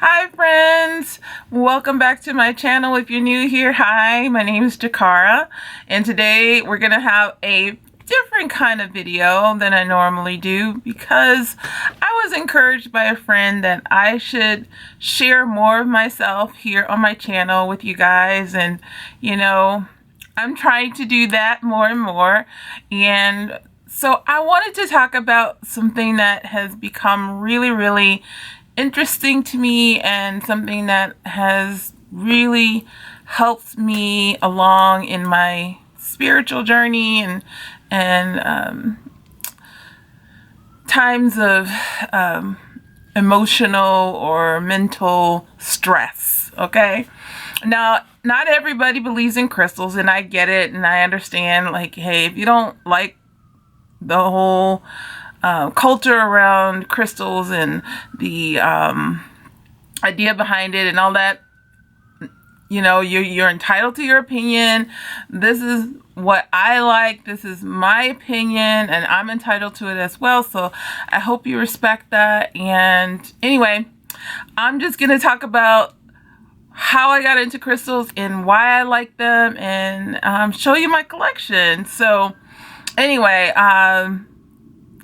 Hi friends, welcome back to my channel. If you're new here, hi, my name is Jakara, and today we're gonna have a different kind of video than I normally do because I was encouraged by a friend that I should share more of myself here on my channel with you guys, and I'm trying to do that more and more. And so I wanted to talk about something that has become really interesting to me, and something that has really helped me along in my spiritual journey and times of emotional or mental stress. Okay, now not everybody believes in crystals, and I get it, and I understand, like, hey, if you don't like the whole culture around crystals and the idea behind it and all that, you're entitled to your opinion. This is what I like. This is my opinion, and I'm entitled to it as well. So I hope you respect that. And anyway, I'm just going to talk about how I got into crystals and why I like them, and show you my collection. So anyway,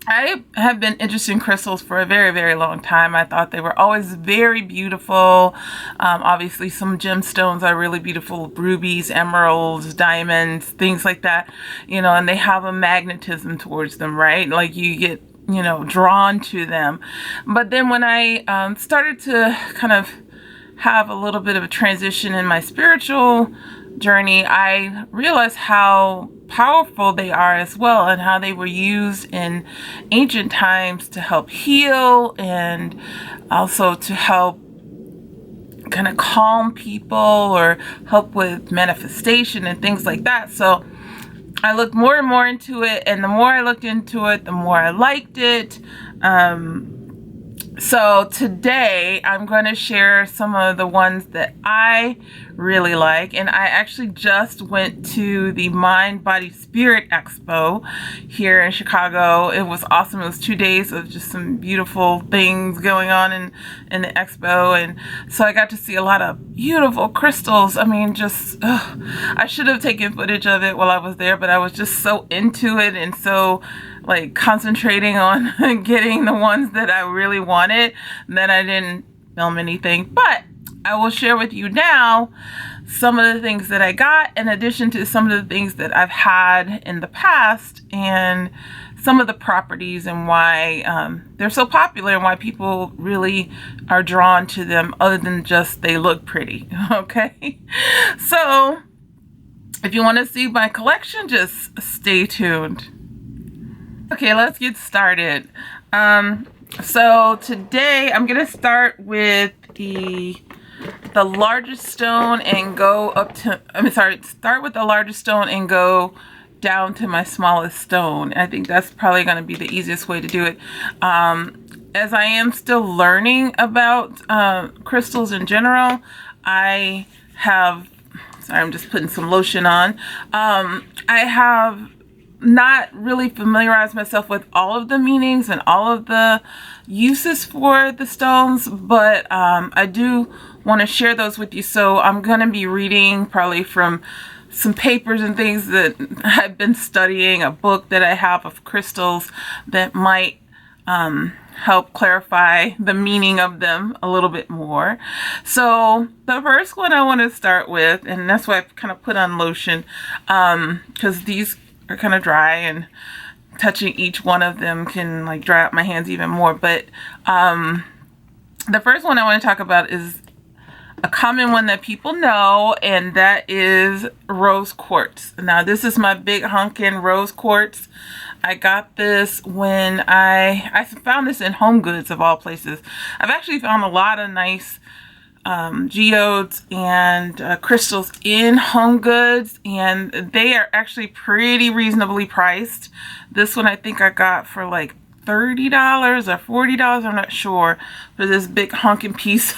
I have been interested in crystals for a very long time. I thought they were always very beautiful. Obviously, some gemstones are really beautiful: rubies, emeralds, diamonds, things like that. And they have a magnetism towards them, right? Like, you get, drawn to them. But then when I started to kind of have a little bit of a transition in my spiritual journey, I realized how powerful they are as well, and how they were used in ancient times to help heal, and also to help kind of calm people or help with manifestation and things like that. So I looked more and more into it, and the more I looked into it, the more I liked it. So today I'm going to share some of the ones that I really like. And I actually just went to the Mind Body Spirit Expo here in Chicago. It was awesome. It was 2 days of just some beautiful things going on in the expo. And so I got to see a lot of beautiful crystals. I mean, I should have taken footage of it while I was there, but I was just so into it, and so like concentrating on getting the ones that I really wanted, that I didn't film anything. But I will share with you now some of the things that I got, in addition to some of the things that I've had in the past, and some of the properties and why they're so popular, and why people really are drawn to them, other than just they look pretty. Okay, so if you want to see my collection, just stay tuned. Okay, let's get started. So today I'm gonna start with the largest stone and go up to, start with the largest stone and go down to my smallest stone. I think that's probably gonna be the easiest way to do it. As I am still learning about crystals in general, I'm just putting some lotion on. I have not really familiarized myself with all of the meanings and all of the uses for the stones, but I do want to share those with you. So I'm going to be reading probably from some papers and things that I've been studying, a book that I have of crystals that might help clarify the meaning of them a little bit more. So the first one I want to start with, and that's why I've kind of put on lotion, because these are kind of dry, and touching each one of them can like dry out my hands even more. But the first one I want to talk about is a common one that people know, and that is rose quartz. Now, this is my big honkin' rose quartz. I got this when I found this in Home Goods, of all places. I've actually found a lot of nice geodes and crystals in Home Goods, and they are actually pretty reasonably priced. This one I think I got for like $30 or $40, I'm not sure, for this big honking piece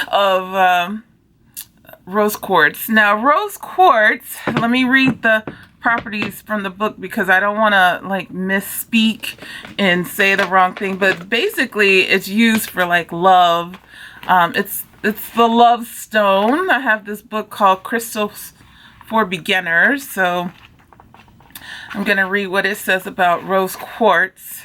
of rose quartz. Now, rose quartz, let me read the properties from the book, because I don't want to like misspeak and say the wrong thing, but basically it's used for like love, It's the Love Stone. I have this book called Crystals for Beginners. So I'm going to read what it says about rose quartz.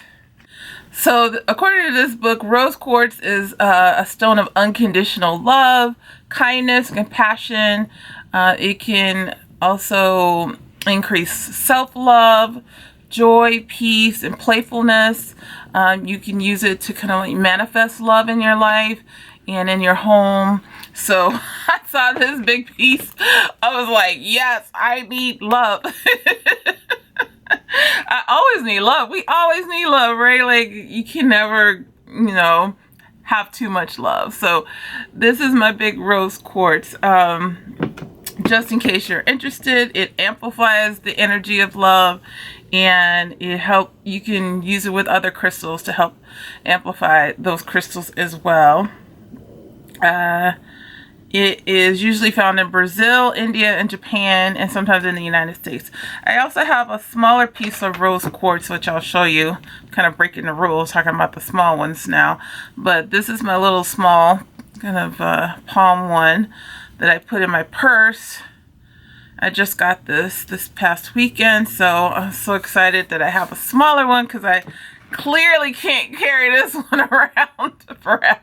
So according to this book, rose quartz is a stone of unconditional love, kindness, compassion. It can also increase self-love, joy, peace, and playfulness. You can use it to kind of like manifest love in your life and in your home. So I saw this big piece. I was like, yes, I need love. I always need love. We always need love, right? Like, you can never, have too much love. So this is my big rose quartz. Just in case you're interested, it amplifies the energy of love, and you can use it with other crystals to help amplify those crystals as well. It is usually found in Brazil, India, and Japan, and sometimes in the United States. I also have a smaller piece of rose quartz, which I'll show you. I'm kind of breaking the rules, talking about the small ones now. But this is my little small kind of palm one that I put in my purse. I just got this past weekend, so I'm so excited that I have a smaller one because I clearly can't carry this one around forever.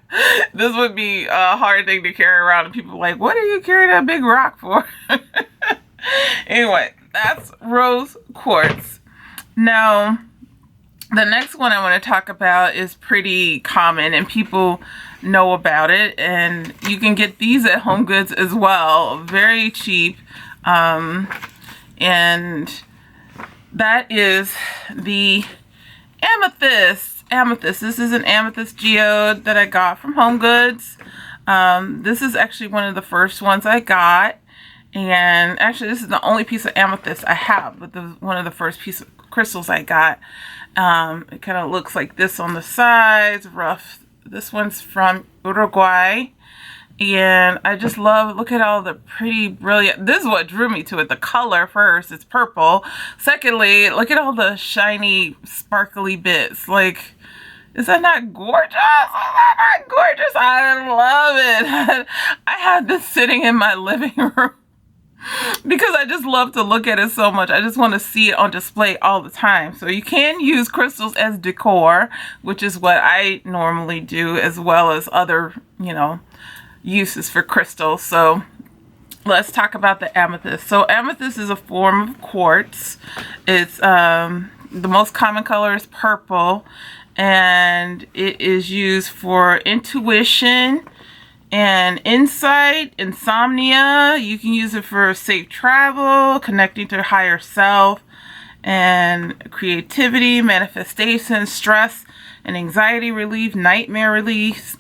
This would be a hard thing to carry around, and people are like, what are you carrying that big rock for? Anyway, that's rose quartz. Now, the next one I want to talk about is pretty common, and people know about it, and you can get these at Home Goods as well, very cheap. And that is the amethyst. This is an amethyst geode that I got from Home Goods. This is actually one of the first ones I got, and actually this is the only piece of amethyst I have, but one of the first piece of crystals I got. It kind of looks like this on the sides, rough. This one's from Uruguay. And I just look at all the pretty brilliant, this is what drew me to it, the color first, it's purple. Secondly, look at all the shiny, sparkly bits. Like, is that not gorgeous? Is that not gorgeous? I love it. I had this sitting in my living room because I just love to look at it so much. I just want to see it on display all the time. So you can use crystals as decor, which is what I normally do, as well as other, uses for crystals. So let's talk about the amethyst. So amethyst is a form of quartz. It's the most common color is purple, and it is used for intuition and insight, insomnia. You can use it for safe travel, connecting to higher self, and creativity, manifestation, stress and anxiety relief, nightmare relief,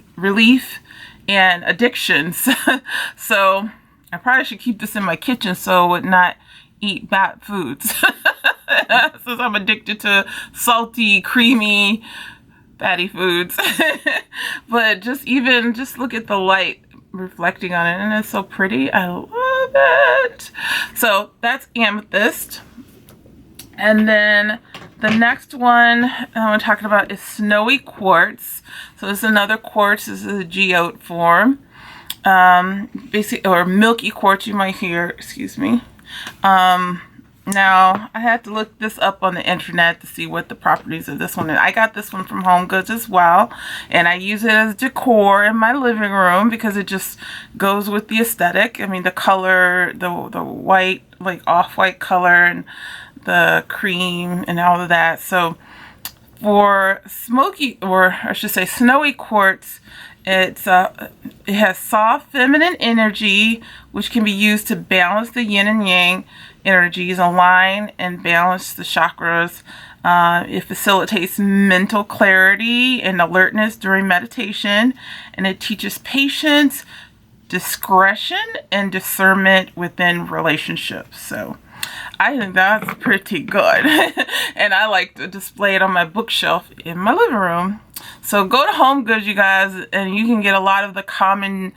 and addictions. So I probably should keep this in my kitchen so I would not eat bad foods. Since I'm addicted to salty, creamy, fatty foods. But just look at the light reflecting on it, and it's so pretty. I love it. So that's amethyst. And then the next one I'm talking about is snowy quartz. So this is another quartz. This is a geode form. Basically, or milky quartz, you might hear, excuse me. Now, I had to look this up on the internet to see what the properties of this one is. I got this one from Home Goods as well, and I use it as decor in my living room because it just goes with the aesthetic. I mean, the color, the white, like off-white color, and the cream and all of that. So for smoky, or I should say snowy quartz, it has soft feminine energy, which can be used to balance the yin and yang energies, align and balance the chakras. It facilitates mental clarity and alertness during meditation, and it teaches patience, discretion, and discernment within relationships. So I think that's pretty good. And I like to display it on my bookshelf in my living room. So go to Home Goods, you guys, and you can get a lot of the common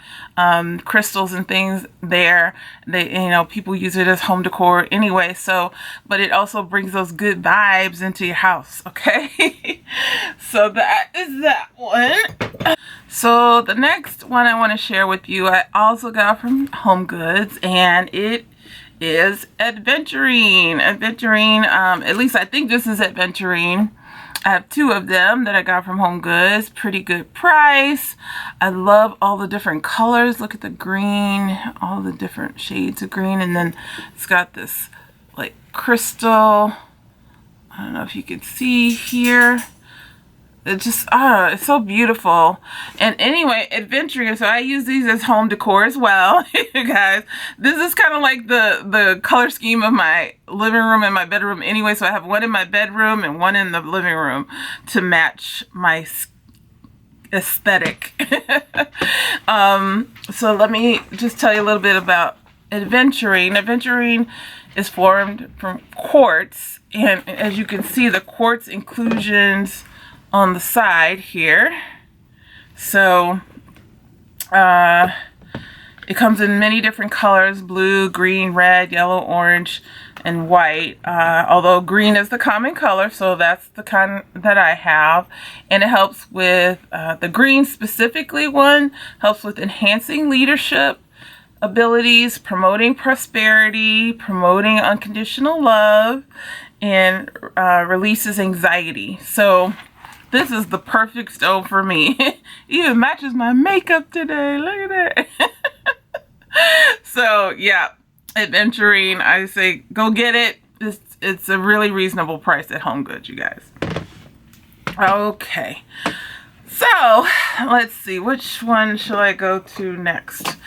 crystals and things there. People use it as home decor anyway. So, but it also brings those good vibes into your house. Okay. So that is that one. So the next one I want to share with you, I also got from Home Goods, and it is Adventurine. Adventurine, at least I think this is Adventurine. I have two of them that I got from Home Goods. Pretty good price. I love all the different colors. Look at the green, all the different shades of green. And then it's got this like crystal. I don't know if you can see here. It's just, it's so beautiful. And anyway, Adventurine, so I use these as home decor as well, you guys. This is kind of like the color scheme of my living room and my bedroom anyway. So I have one in my bedroom and one in the living room to match my aesthetic. So let me just tell you a little bit about Adventurine. Adventurine is formed from quartz. And as you can see, the quartz inclusions on the side here. So it comes in many different colors: blue, green, red, yellow, orange, and white. Although green is the common color, so that's the kind that I have. And it helps with the green specifically one helps with enhancing leadership abilities, promoting prosperity, promoting unconditional love, and releases anxiety. So this is the perfect stone for me. It even matches my makeup today. Look at that. So yeah, Adventurine, I say go get it. It's a really reasonable price at Home Goods, you guys. Okay. So let's see, which one shall I go to next?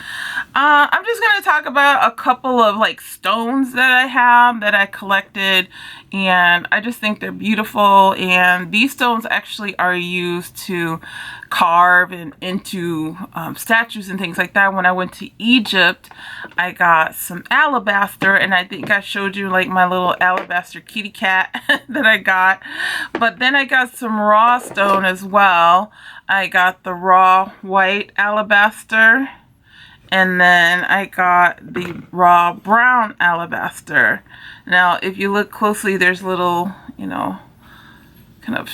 I'm just going to talk about a couple of like stones that I have that I collected, and I just think they're beautiful. And these stones actually are used to carve and into statues and things like that. When I went to Egypt, I got some alabaster, and I think I showed you like my little alabaster kitty cat that I got. But then I got some raw stone as well. I got the raw white alabaster, and then I got the raw brown alabaster. Now, if you look closely, there's little, kind of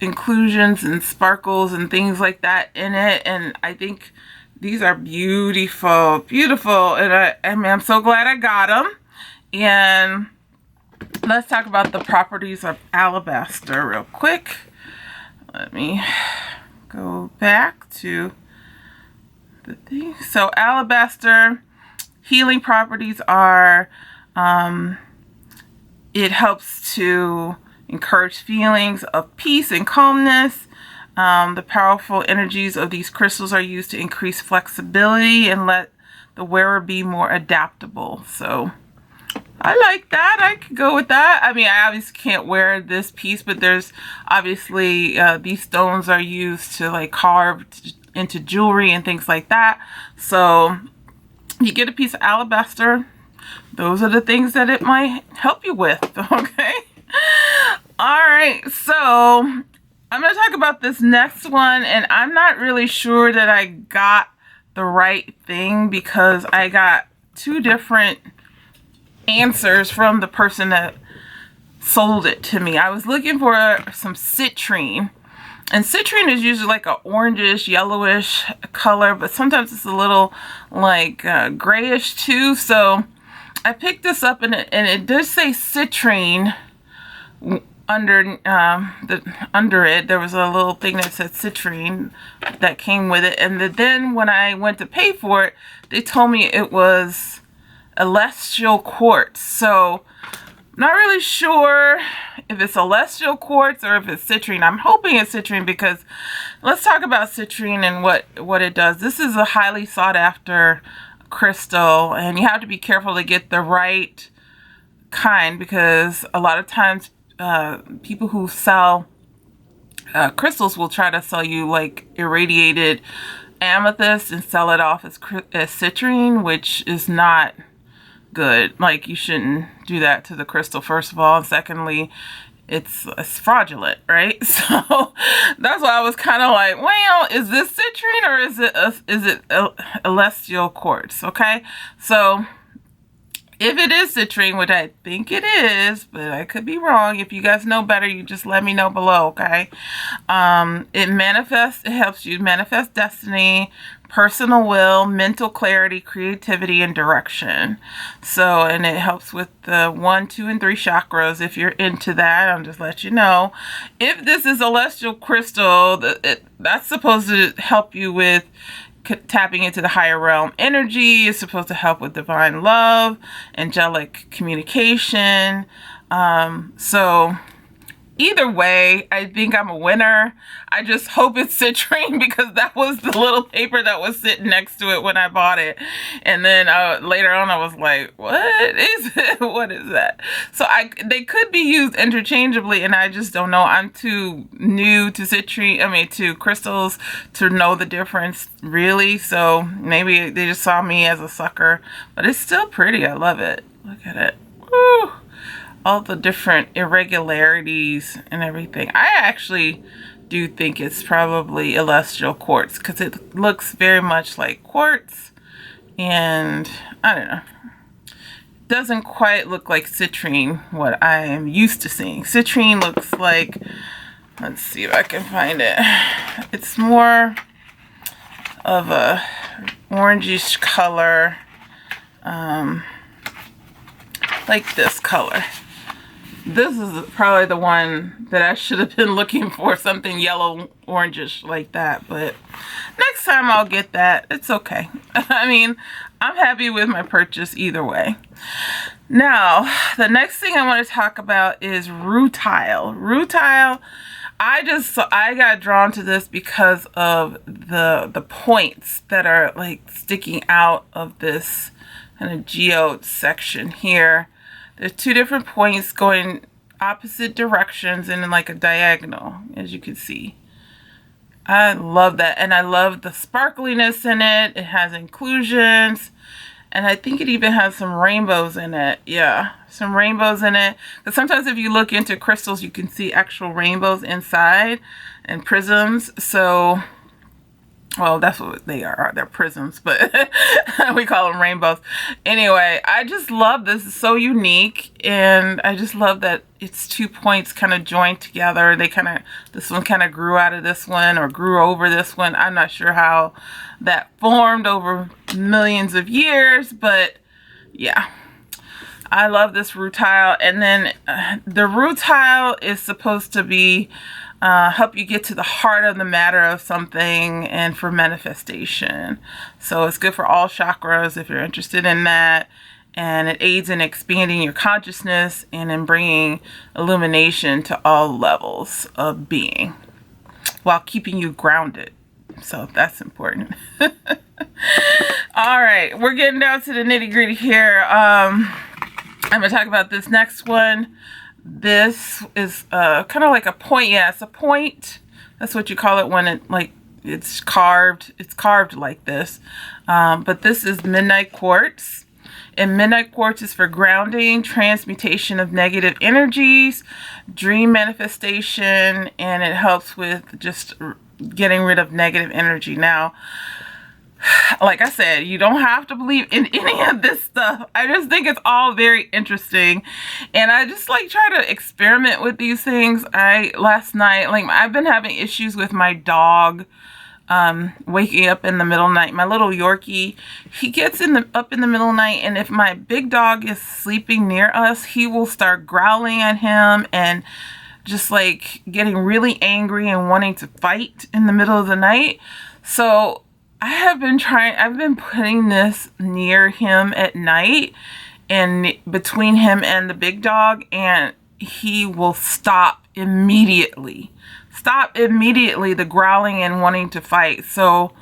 inclusions and sparkles and things like that in it. And I think these are beautiful, beautiful. And I'm so glad I got them. And let's talk about the properties of alabaster real quick. Let me go back to the thing. So alabaster healing properties are, it helps to encourage feelings of peace and calmness. The powerful energies of these crystals are used to increase flexibility and let the wearer be more adaptable. So I like that. I could go with that. I mean, I obviously can't wear this piece, but there's obviously these stones are used to like carve into jewelry and things like that. So you get a piece of alabaster. Those are the things that it might help you with. Okay. All right. So I'm going to talk about this next one, and I'm not really sure that I got the right thing because I got two different answers from the person that sold it to me. I was looking for some citrine, and citrine is usually like a orangish, yellowish color, but sometimes it's a little like grayish too. So I picked this up, and it does say citrine under under it. There was a little thing that said citrine that came with it, and then when I went to pay for it, they told me it was celestial quartz. So I'm not really sure if it's celestial quartz or if it's citrine. I'm hoping it's citrine, because let's talk about citrine and what it does. This is a highly sought after crystal, and you have to be careful to get the right kind, because a lot of times people who sell crystals will try to sell you like irradiated amethyst and sell it off as citrine, which is not good. Like, you shouldn't do that to the crystal, first of all. And secondly, it's fraudulent, right? So that's why I was kind of like, well, is this citrine or is it celestial quartz? Okay, so if it is citrine, which I think it is, but I could be wrong. If you guys know better, you just let me know below, okay? It helps you manifest destiny, personal will, mental clarity, creativity, and direction. So, and it helps with the 1, 2, and 3 chakras. If you're into that, I'll just let you know. If this is a celestial crystal, that's supposed to help you with tapping into the higher realm energy. Is supposed to help with divine love, angelic communication. So either way, I think I'm a winner. I just hope it's citrine, because that was the little paper that was sitting next to it when I bought it. And then later on, I was like, what is it? What is that? So they could be used interchangeably, and I just don't know. I'm too new to to crystals to know the difference, really. So maybe they just saw me as a sucker, but it's still pretty. I love it. Look at it. Woo! All the different irregularities and everything. I actually do think it's probably celestial quartz, because it looks very much like quartz, and I don't know, doesn't quite look like citrine, what I am used to seeing. Citrine looks like, let's see if I can find it, it's more of a orangish color, like this color. This is probably the one that I should have been looking for, something yellow orangish like that, but next time I'll get that. It's okay. I mean, I'm happy with my purchase either way. Now, the next thing I want to talk about is rutile. Rutile, I got drawn to this because of the points that are like sticking out of this kind of geode section here. There's 2 different points going opposite directions and in like a diagonal, as you can see. I love that. And I love the sparkliness in it. It has inclusions. And I think it even has some rainbows in it. Yeah, some rainbows in it. Because sometimes if you look into crystals, you can see actual rainbows inside and prisms. So, well, that's what they are. They're prisms, but we call them rainbows. Anyway, I just love this. It's so unique, and I just love that it's 2 points kind of joined together. This one kind of grew out of this one, or grew over this one. I'm not sure how that formed over millions of years, but yeah. I love this rutile. And then the rutile is supposed to be help you get to the heart of the matter of something, and for manifestation. So it's good for all chakras if you're interested in that. And it aids in expanding your consciousness and in bringing illumination to all levels of being, while keeping you grounded. So that's important. All right, we're getting down to the nitty gritty here. I'm going to talk about this next one. This is kind of like a point. Yeah, it's a point. That's what you call it when it's carved. It's carved like this. But this is midnight quartz. And midnight quartz is for grounding, transmutation of negative energies, dream manifestation, and it helps with just getting rid of negative energy. Now, like I said, you don't have to believe in any of this stuff. I just think it's all very interesting. And I just try to experiment with these things. Last night, I've been having issues with my dog waking up in the middle of the night. My little Yorkie, he gets up in the middle of the night, and if my big dog is sleeping near us, he will start growling at him and just getting really angry and wanting to fight in the middle of the night. So I've been putting this near him at night and between him and the big dog, and he will stop immediately, the growling and wanting to fight. So,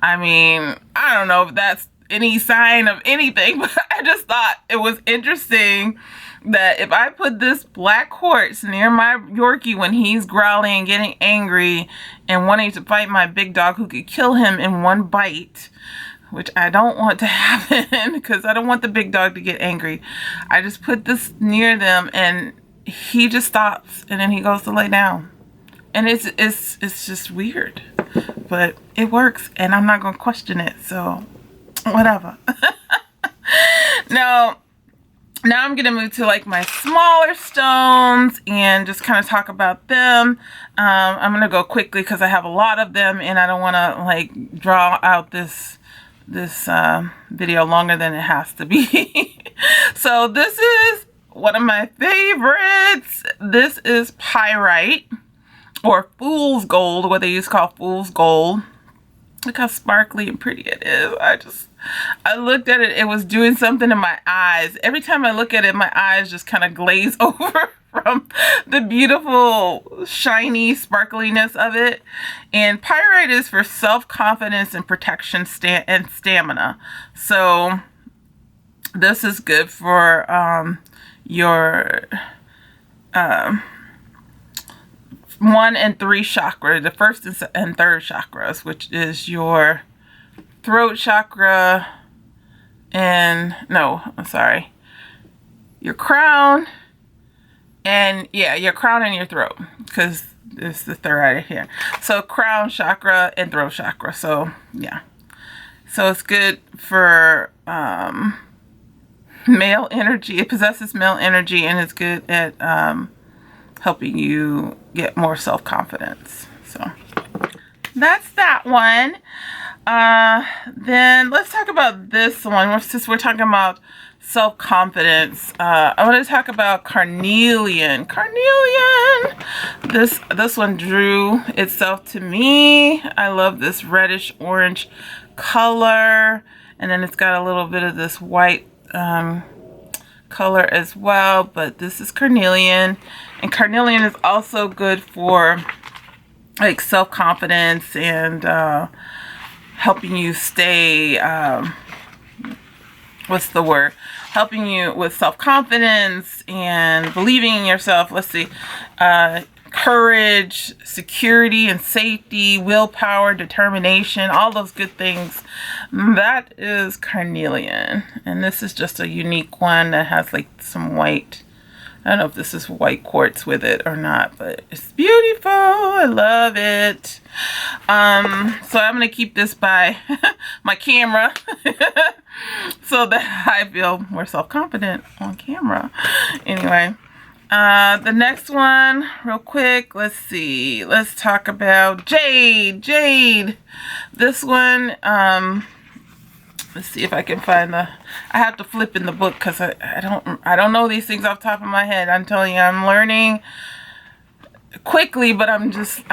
I mean, I don't know if that's any sign of anything, but I just thought it was interesting that if I put this black quartz near my Yorkie when he's growling and getting angry and wanting to fight my big dog who could kill him in one bite, which I don't want to happen because I don't want the big dog to get angry. I just put this near them and he just stops and then he goes to lay down. And it's just weird, but it works and I'm not going to question it. So whatever. Now I'm going to move to like my smaller stones and just kind of talk about them. I'm going to go quickly because I have a lot of them and I don't want to like draw out this video longer than it has to be. So this is one of my favorites. This is pyrite, or fool's gold, what they used to call fool's gold. Look how sparkly and pretty it is. I looked at it, it was doing something in my eyes. Every time I look at it, my eyes just kind of glaze over from the beautiful, shiny sparkliness of it. And pyrite is for self-confidence and protection and stamina. So this is good for your 1 and 3 chakra, the first and third chakras, which is your throat chakra and your crown and your crown and your throat, because it's the third right here. So crown chakra and throat chakra. So yeah, so it's good for male energy. It possesses male energy and it's good at helping you get more self-confidence. So that's that one. Then let's talk about this one. Since we're talking about self-confidence, I want to talk about carnelian. This one drew itself to me. I love this reddish orange color, and then it's got a little bit of this white color as well, but this is carnelian, and carnelian is also good for like self-confidence and helping you stay helping you with self-confidence and believing in yourself. Let's see, courage, security and safety, willpower, determination, all those good things. That is carnelian, and this is just a unique one that has like some white, I don't know if this is white quartz with it or not, but it's beautiful. I love it. So I'm going to keep this by my camera so that I feel more self-confident on camera. Anyway, the next one, real quick, let's see. Let's talk about jade. This one, let's see if I can find I have to flip in the book because I don't know these things off the top of my head. I'm telling you, I'm learning quickly, but I'm just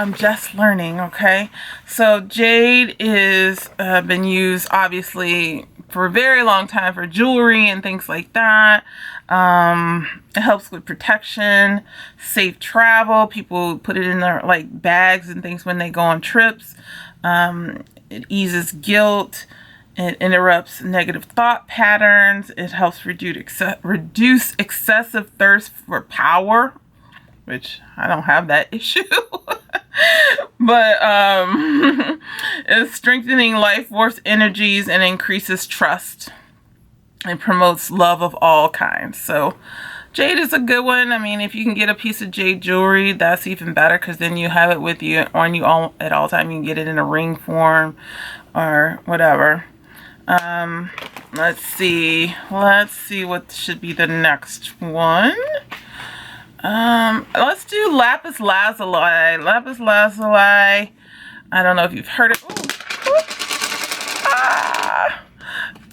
learning. Okay, so jade is been used obviously for a very long time for jewelry and things like that. It helps with protection, safe travel. People put it in their like bags and things when they go on trips. It eases guilt. It interrupts negative thought patterns. It helps reduce excessive thirst for power, which I don't have that issue. But it's strengthening life force energies and increases trust and promotes love of all kinds. So jade is a good one. I mean, if you can get a piece of jade jewelry, that's even better, because then you have it with you on you at all time. You can get it in a ring form or whatever. Let's see what should be the next one. Let's do lapis lazuli. I don't know if you've heard of it.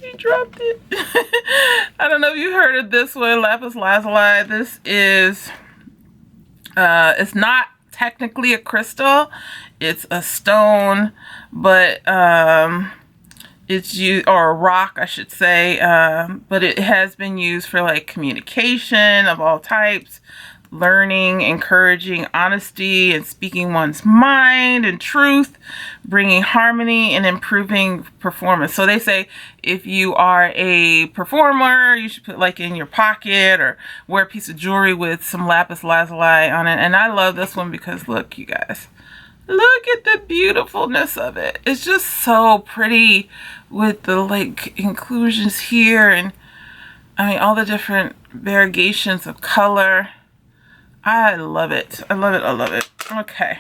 You dropped it. I don't know if you heard of this one, lapis lazuli. This is it's not technically a crystal. It's a stone, but it's used, or a rock, I should say, but it has been used for like communication of all types, learning, encouraging honesty and speaking one's mind and truth, bringing harmony and improving performance. So they say if you are a performer, you should put like in your pocket or wear a piece of jewelry with some lapis lazuli on it. And I love this one because look, you guys, Look at the beautifulness of it. It's just so pretty with the like inclusions here, and I mean all the different variegations of color. I love it. I love it. I love it. Okay.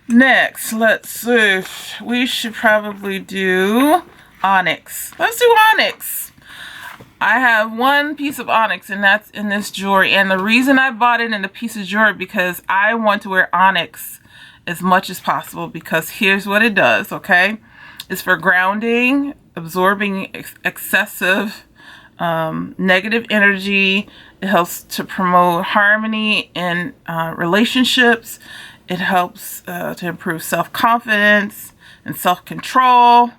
Next, let's see. We should probably do onyx. Let's do onyx. I have one piece of onyx, and that's in this jewelry. And the reason I bought it in a piece of jewelry because I want to wear onyx as much as possible, because here's what it does, okay? It's for grounding, absorbing excessive negative energy. It helps to promote harmony in relationships. It helps to improve self-confidence and self-control.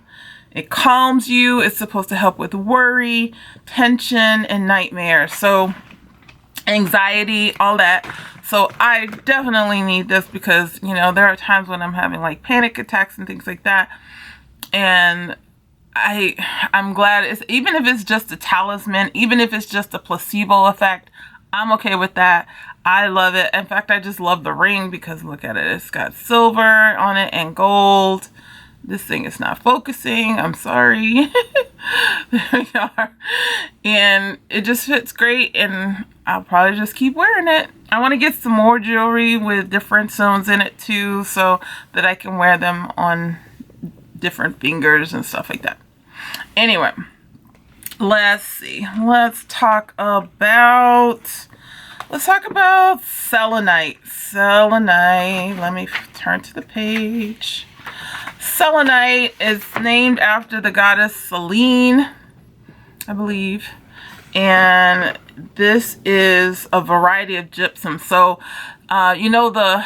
It calms you. It's supposed to help with worry, tension, and nightmares. So anxiety, all that. So I definitely need this because, you know, there are times when I'm having like panic attacks and things like that. And I'm glad it's, even if it's just a talisman, even if it's just a placebo effect, I'm okay with that. I love it. In fact, I just love the ring because look at it. It's got silver on it and gold. This thing is not focusing. I'm sorry. There we are. And it just fits great, and I'll probably just keep wearing it. I want to get some more jewelry with different stones in it too, so that I can wear them on different fingers and stuff like that. Anyway, let's see. Let's talk about selenite. Selenite. Let me turn to the page. Selenite is named after the goddess Selene, I believe. And this is a variety of gypsum. So, you know the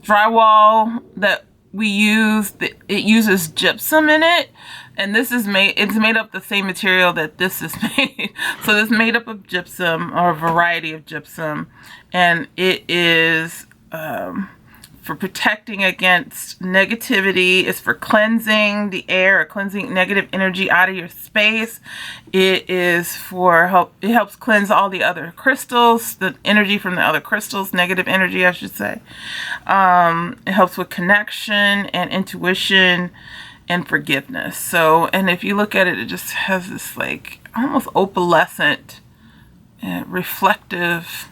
drywall that we use, it uses gypsum in it. And this is it's made up the same material that this is made. So it's made up of gypsum, or a variety of gypsum. And it is for protecting against negativity. It's for cleansing the air, or cleansing negative energy out of your space. It is for it helps cleanse all the other crystals, the energy from the other crystals, negative energy, I should say. It helps with connection and intuition and forgiveness. So, and if you look at it, it just has this like almost opalescent, reflective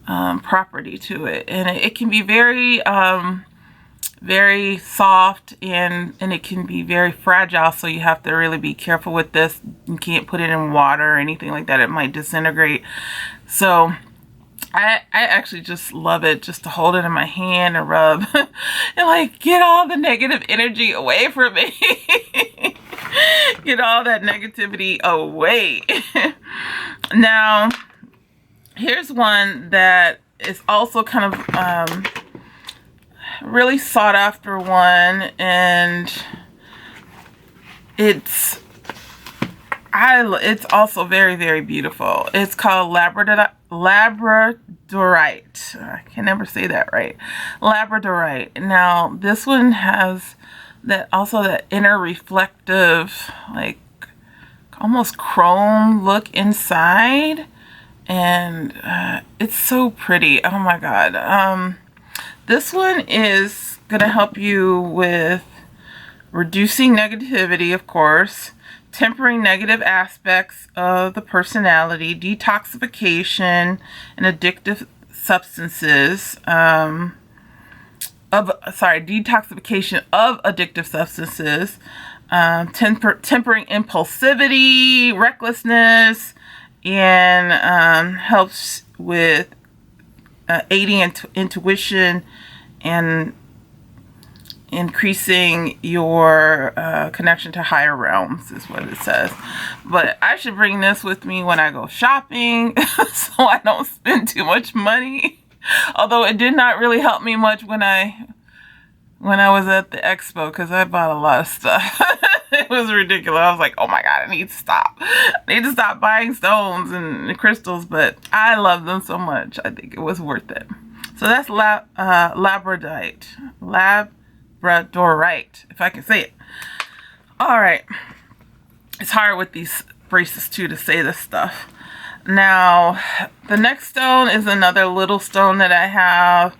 property to it, and it can be very very soft, and it can be very fragile, so you have to really be careful with this. You can't put it in water or anything like that. It might disintegrate. So I actually just love it, just to hold it in my hand and rub and like get all the negative energy away from me. Get all that negativity away. Now here's one that is also kind of really sought after one, and it's also very, very beautiful. It's called Labradorite. I can never say that right. Labradorite. Now this one has that inner reflective, like almost chrome look inside. And it's so pretty. Oh my god. This one is gonna help you with reducing negativity, of course, tempering negative aspects of the personality, detoxification and addictive substances, detoxification of addictive substances, tempering impulsivity, recklessness, and helps with aiding intuition and increasing your connection to higher realms, is what it says. But I should bring this with me when I go shopping so I don't spend too much money. Although it did not really help me much when I was at the expo, because I bought a lot of stuff. It was ridiculous. I was like, oh my god, I need to stop. I need to stop buying stones and crystals, but I love them so much. I think it was worth it. So that's Labradorite. Labradorite, if I can say it. All right. It's hard with these bracelets too to say this stuff. Now, the next stone is another little stone that I have,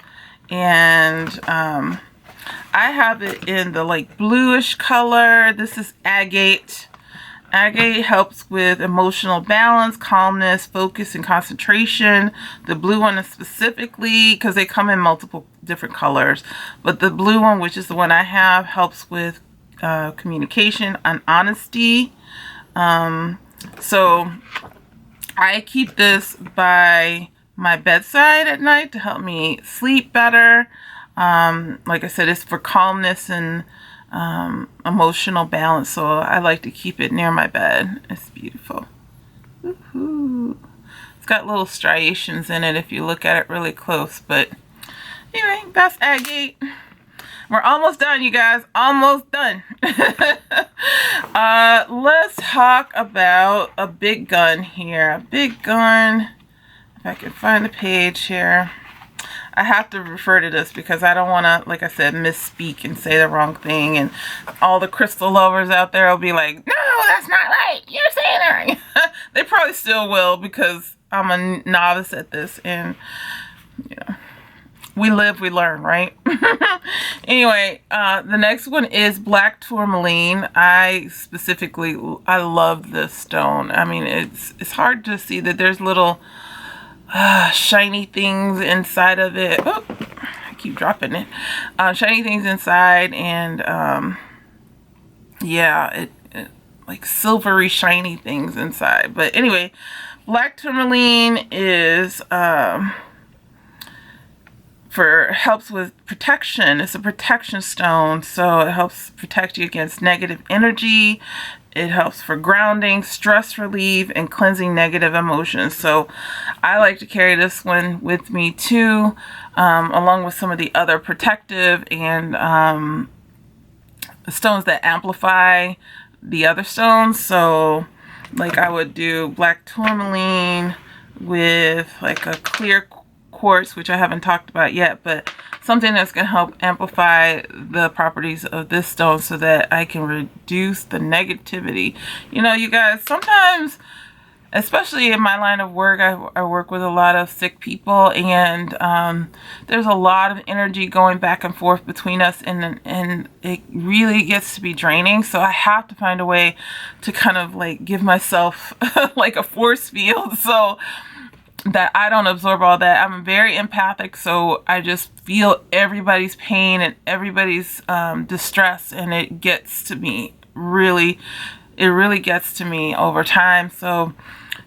and I have it in the like bluish color. This is agate. Agate helps with emotional balance, calmness, focus, and concentration. The blue one is specifically, because they come in multiple different colors, but the blue one, which is the one I have, helps with communication and honesty. So I keep this by my bedside at night to help me sleep better. Like I said, it's for calmness and emotional balance, so I like to keep it near my bed. It's beautiful. Woohoo. It's got little striations in it if you look at it really close, but anyway, that's agate. We're almost done, you guys. Almost done. Let's talk about a big gun here. A big gun. If I can find the page here. I have to refer to this because I don't want to, like I said, misspeak and say the wrong thing. And all the crystal lovers out there will be like, no, that's not right. You're saying it right. They probably still will because I'm a novice at this. And, you know, we live, we learn, right? Anyway, the next one is black tourmaline. I love this stone. I mean, it's hard to see that there's little shiny things inside of it. Oh, I keep dropping it. Shiny things inside, and yeah, it like silvery shiny things inside. But anyway, black tourmaline is helps with protection. It's a protection stone, so it helps protect you against negative energy. It helps for grounding, stress relief, and cleansing negative emotions. So I like to carry this one with me too, along with some of the other protective and stones that amplify the other stones. So like I would do black tourmaline with like a clear quartz, which I haven't talked about yet, but something that's going to help amplify the properties of this stone so that I can reduce the negativity. You know, you guys, sometimes, especially in my line of work, I work with a lot of sick people, and there's a lot of energy going back and forth between us, and it really gets to be draining. So I have to find a way to kind of like give myself like a force field so that I don't absorb all that. I'm very empathic, so I just feel everybody's pain and everybody's distress, and it gets to me. It really gets to me over time. So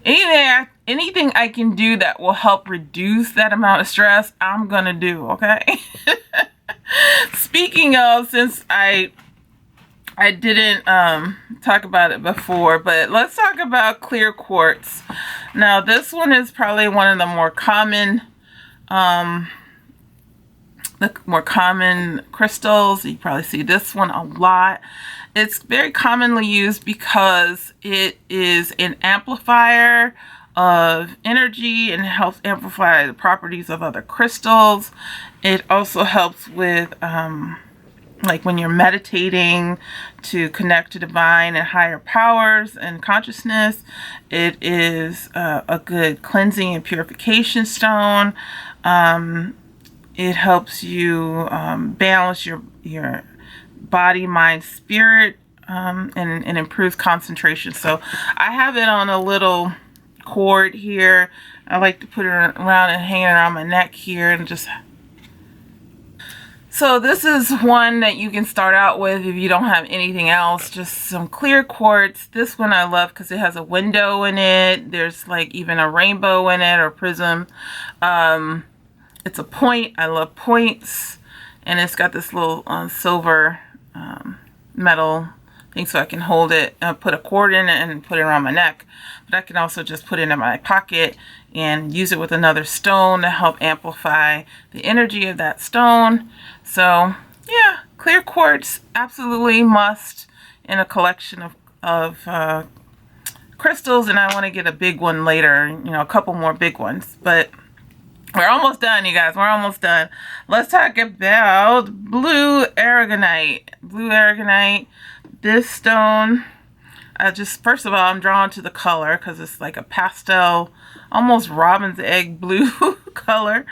anything I can do that will help reduce that amount of stress, I'm gonna do, okay? Speaking of, since I didn't talk about it before, but let's talk about clear quartz. Now, this one is probably one of the more common crystals. You probably see this one a lot. It's very commonly used because it is an amplifier of energy and helps amplify the properties of other crystals. It also helps with like when you're meditating to connect to divine and higher powers and consciousness. It is a good cleansing and purification stone. It helps you balance your body, mind, spirit, and improves concentration. So I have it on a little cord here. I like to put it around and hang it around my neck here, and just... So this is one that you can start out with if you don't have anything else, just some clear quartz. This one I love because it has a window in it. There's like even a rainbow in it, or prism. It's a point. I love points. And it's got this little silver metal thing, so I can hold it, put a cord in it and put it around my neck. But I can also just put it in my pocket and use it with another stone to help amplify the energy of that stone. So yeah, clear quartz, absolutely must in a collection of crystals. And I want to get a big one later, you know, a couple more big ones. But we're almost done, you guys. We're almost done. Let's talk about blue aragonite. Blue aragonite. This stone First of all, I'm drawn to the color because it's like a pastel, almost robin's egg blue color.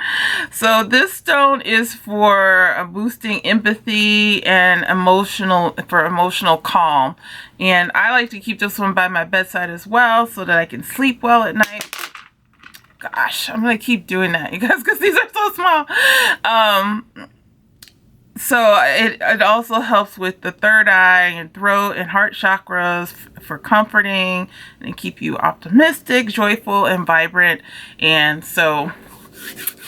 So this stone is for boosting empathy and emotional calm. And I like to keep this one by my bedside as well so that I can sleep well at night. Gosh, I'm going to keep doing that, you guys, because these are so small. So it also helps with the third eye and throat and heart chakras for comforting and keep you optimistic, joyful, and vibrant. And so,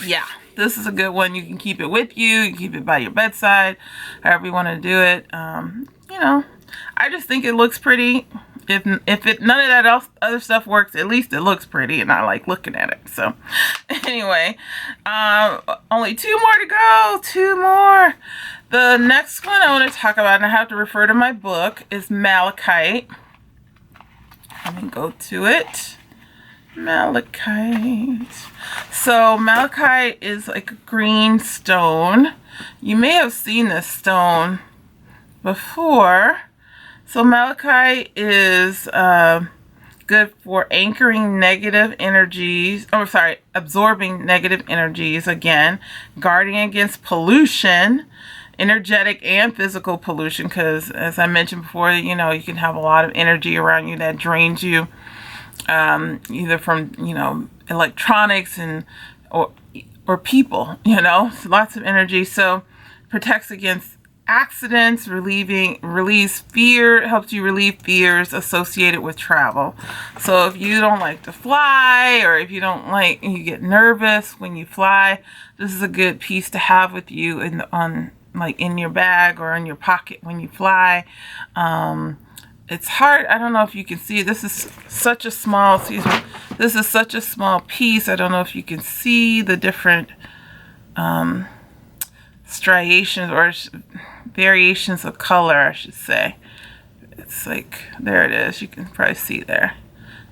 yeah, this is a good one. You can keep it with you. You can keep it by your bedside, however you want to do it. You know, I just think it looks pretty. If none of that other stuff works, at least it looks pretty, and I like looking at it. So, anyway, only 2 more to go. 2 more. The next one I want to talk about, and I have to refer to my book, is malachite. Let me go to it. Malachite. So malachite is like a green stone. You may have seen this stone before. So malachite is good for anchoring negative energies. Oh, sorry, absorbing negative energies again, guarding against pollution, energetic and physical pollution, because as I mentioned before, you know, you can have a lot of energy around you that drains you, either from, you know, electronics or people, you know, lots of energy. So protects against accidents, relieves fear, helps you relieve fears associated with travel. So if you don't like to fly, or if you don't like, you get nervous when you fly, this is a good piece to have with you in your bag or in your pocket when you fly. It's hard. I don't know if you can see. This is such a small. This is such a small piece. I don't know if you can see the different striations or variations of color, I should say. It's like, there it is. You can probably see there.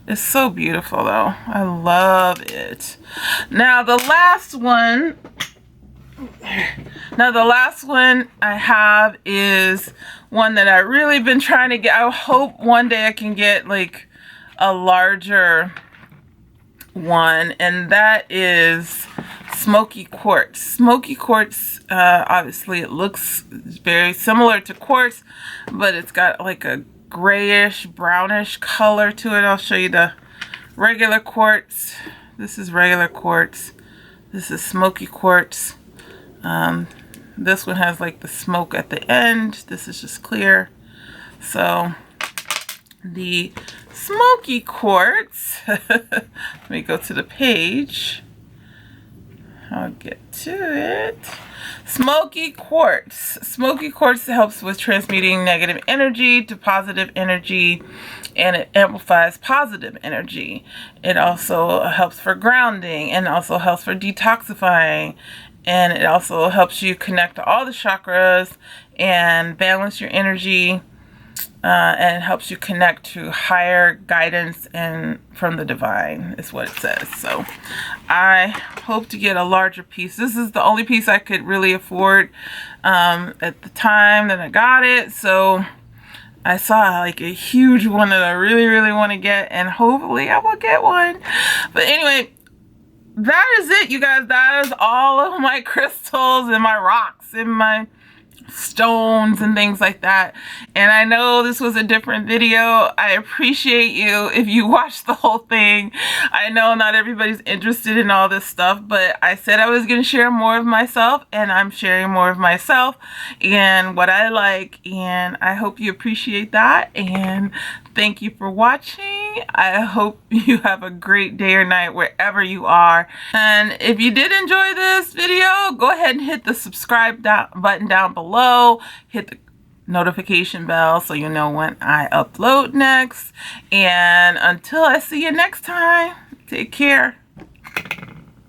It's so beautiful though. I love it. Now the last one I have is one that I really been trying to get. I hope one day I can get like a larger one, and that is smoky quartz. Smoky quartz, obviously it looks very similar to quartz, but it's got like a grayish brownish color to it. I'll show you the regular quartz. This is regular quartz. This is smoky quartz. This one has like the smoke at the end. This is just clear. So the smoky quartz, let me go to the page. I'll get to it. Smoky quartz. Smoky quartz helps with transmuting negative energy to positive energy, and it amplifies positive energy. It also helps for grounding, and also helps for detoxifying, and it also helps you connect to all the chakras and balance your energy, and helps you connect to higher guidance and from the divine, is what it says. So I hope to get a larger piece. This is the only piece I could really afford at the time that I got it. So I saw like a huge one that I really, really want to get, and hopefully I will get one. But anyway, that is it, you guys. That is all of my crystals and my rocks and my stones and things like that. And I know this was a different video. I appreciate you if you watched the whole thing. I know not everybody's interested in all this stuff, but I said I was going to share more of myself, and I'm sharing more of myself and what I like, and I hope you appreciate that. And thank you for watching. I hope you have a great day or night wherever you are. And if you did enjoy this video, go ahead and hit the subscribe button down below. Hit the notification bell so you know when I upload next. And until I see you next time, take care.